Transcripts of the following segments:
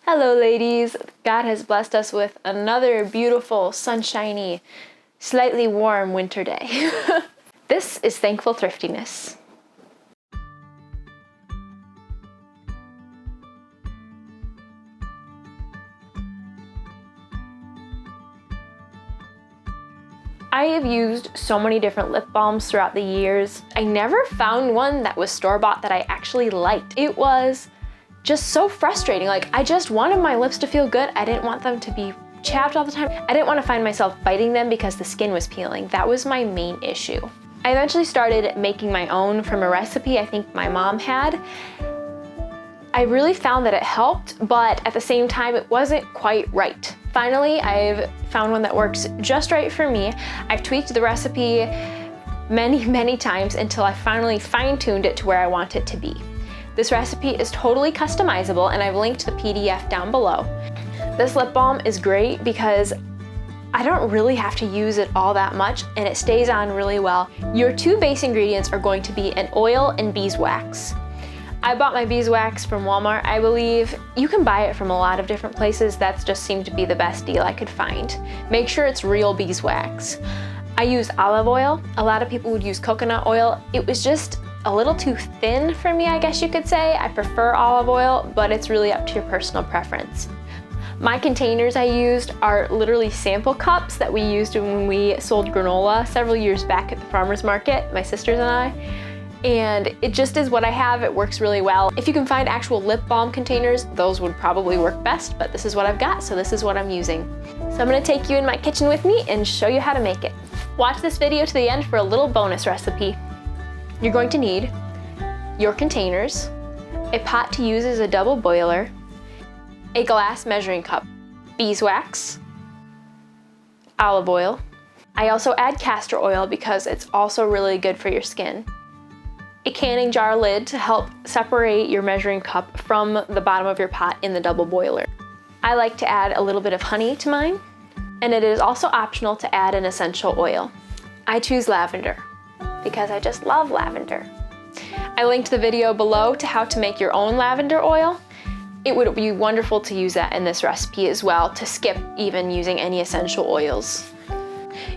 Hello ladies! God has blessed us with another beautiful, sunshiny, slightly warm winter day. This is Thankful Thriftiness. I have used so many different lip balms throughout the years. I never found one that was store-bought that I actually liked. It was just so frustrating. Like, I just wanted my lips to feel good. I didn't want them to be chapped all the time. I didn't want to find myself biting them because the skin was peeling. That was my main issue. I eventually started making my own from a recipe I think my mom had. I really found that it helped, but at the same time, it wasn't quite right. Finally, I've found one that works just right for me. I've tweaked the recipe many times until I finally fine-tuned it to where I want it to be. This recipe is totally customizable, and I've linked the PDF down below. This lip balm is great because I don't really have to use it all that much, and it stays on really well. Your two base ingredients are going to be an oil and beeswax. I bought my beeswax from Walmart, I believe. You can buy it from a lot of different places. That just seemed to be the best deal I could find. Make sure it's real beeswax. I use olive oil. A lot of people would use coconut oil. It was just a little too thin for me, I guess you could say. I prefer olive oil, but it's really up to your personal preference. My containers I used are literally sample cups that we used when we sold granola several years back at the farmer's market, my sisters and I. And it just is what I have. It works really well. If you can find actual lip balm containers, those would probably work best, but this is what I've got, so this is what I'm using. So I'm gonna take you in my kitchen with me and show you how to make it. Watch this video to the end for a little bonus recipe. You're going to need your containers, a pot to use as a double boiler, a glass measuring cup, beeswax, olive oil. I also add castor oil because it's also really good for your skin. A canning jar lid to help separate your measuring cup from the bottom of your pot in the double boiler. I like to add a little bit of honey to mine, and it is also optional to add an essential oil. I choose lavender because I just love lavender. I linked the video below to how to make your own lavender oil. It would be wonderful to use that in this recipe as well, to skip even using any essential oils.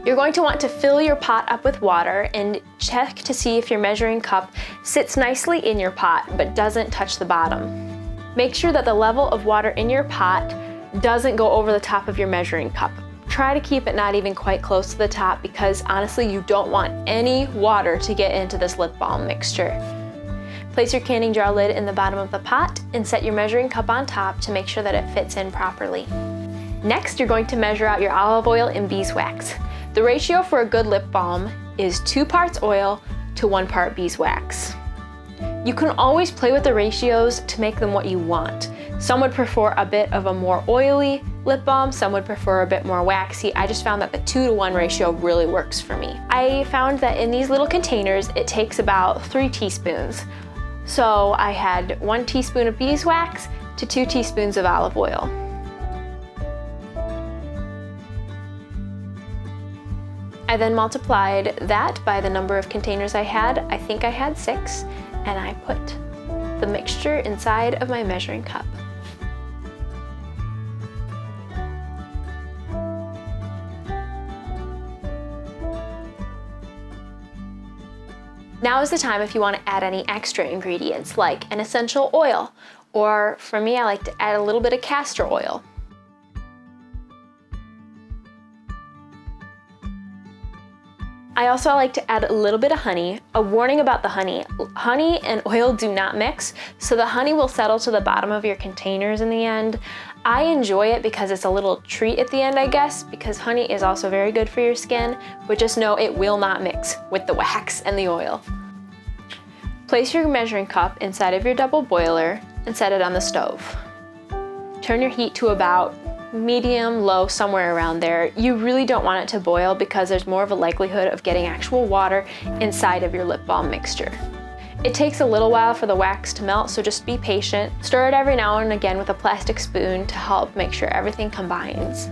You're going to want to fill your pot up with water and check to see if your measuring cup sits nicely in your pot but doesn't touch the bottom. Make sure that the level of water in your pot doesn't go over the top of your measuring cup. Try to keep it not even quite close to the top because honestly, you don't want any water to get into this lip balm mixture. Place your canning jar lid in the bottom of the pot and set your measuring cup on top to make sure that it fits in properly. Next, you're going to measure out your olive oil and beeswax. The ratio for a good lip balm is 2 parts oil to 1 part beeswax. You can always play with the ratios to make them what you want. Some would prefer a bit of a more oily lip balm, some would prefer a bit more waxy. I just found that the 2-to-1 ratio really works for me. I found that in these little containers, it takes about 3 teaspoons. So I had 1 teaspoon of beeswax to 2 teaspoons of olive oil. I then multiplied that by the number of containers I had. I think I had 6, and I put the mixture inside of my measuring cup. Now is the time if you want to add any extra ingredients like an essential oil, or for me, I like to add a little bit of castor oil. I also like to add a little bit of honey. A warning about the honey. Honey and oil do not mix, so the honey will settle to the bottom of your containers in the end. I enjoy it because it's a little treat at the end, I guess, because honey is also very good for your skin, but just know it will not mix with the wax and the oil. Place your measuring cup inside of your double boiler and set it on the stove. Turn your heat to about medium, low, somewhere around there. You really don't want it to boil because there's more of a likelihood of getting actual water inside of your lip balm mixture. It takes a little while for the wax to melt, so just be patient. Stir it every now and again with a plastic spoon to help make sure everything combines.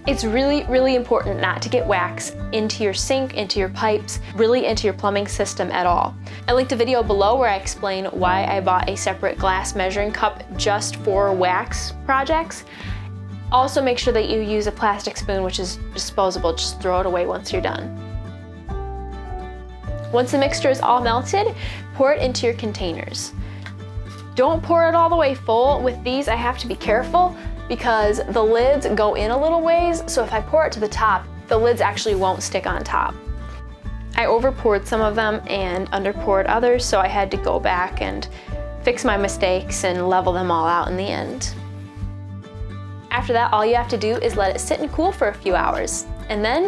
It's really, really important not to get wax into your sink, into your pipes, really into your plumbing system at all. I linked a video below where I explain why I bought a separate glass measuring cup just for wax projects. Also make sure that you use a plastic spoon, which is disposable. Just throw it away once you're done. Once the mixture is all melted, pour it into your containers. Don't pour it all the way full. With these, I have to be careful because the lids go in a little ways, so if I pour it to the top, the lids actually won't stick on top. I over poured some of them and under poured others, so I had to go back and fix my mistakes and level them all out in the end. After that, all you have to do is let it sit and cool for a few hours, and then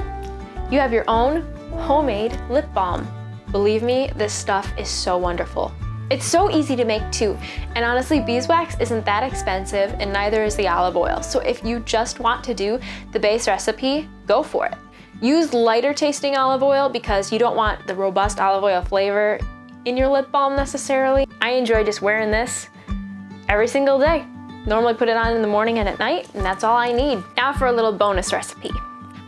you have your own homemade lip balm. Believe me, this stuff is so wonderful. It's so easy to make too, and honestly, beeswax isn't that expensive and neither is the olive oil, so if you just want to do the base recipe, go for it. Use lighter tasting olive oil because you don't want the robust olive oil flavor in your lip balm necessarily. I enjoy just wearing this every single day. Normally put it on in the morning and at night, and that's all I need. Now for a little bonus recipe.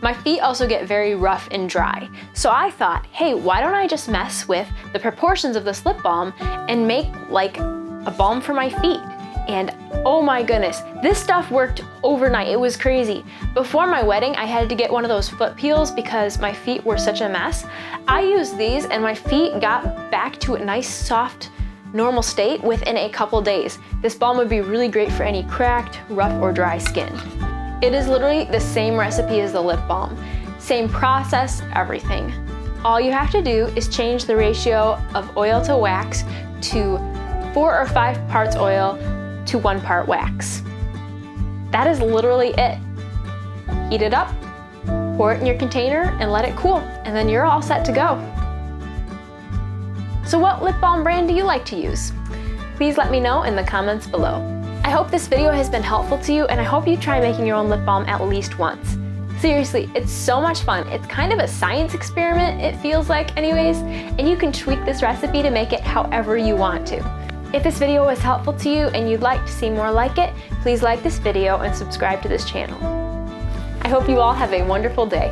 My feet also get very rough and dry, so I thought, hey, why don't I just mess with the proportions of this lip balm and make like a balm for my feet? And oh my goodness, this stuff worked overnight. It was crazy. Before my wedding, I had to get one of those foot peels because my feet were such a mess. I used these and my feet got back to a nice, soft, normal state within a couple days. This balm would be really great for any cracked, rough, or dry skin. It is literally the same recipe as the lip balm. Same process, everything. All you have to do is change the ratio of oil to wax to 4 or 5 parts oil to 1 part wax. That is literally it. Heat it up, pour it in your container, and let it cool, and then you're all set to go. So what lip balm brand do you like to use? Please let me know in the comments below. I hope this video has been helpful to you, and I hope you try making your own lip balm at least once. Seriously, it's so much fun. It's kind of a science experiment, it feels like anyways, and you can tweak this recipe to make it however you want to. If this video was helpful to you and you'd like to see more like it, please like this video and subscribe to this channel. I hope you all have a wonderful day.